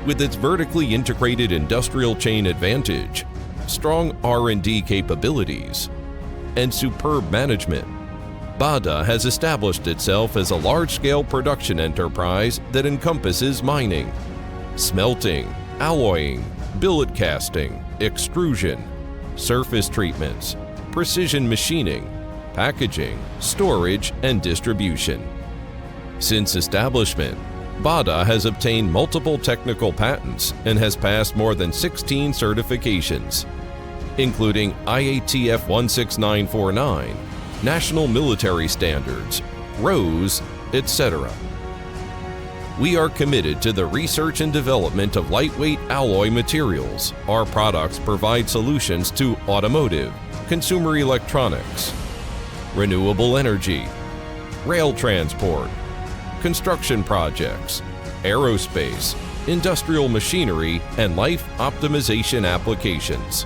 With its vertically integrated industrial chain advantage, strong R&D capabilities, and superb management, Bada has established itself as a large-scale production enterprise that encompasses mining, smelting, alloying, billet casting, extrusion, surface treatments, precision machining, packaging, storage, and distribution. Since establishment, Bada has obtained multiple technical patents and has passed more than 16 certifications, including IATF 16949, National Military Standards, ROSE, etc. We are committed to the research and development of lightweight alloy materials. Our products provide solutions to automotive, consumer electronics, renewable energy, rail transport, construction projects, aerospace, industrial machinery, and life optimization applications.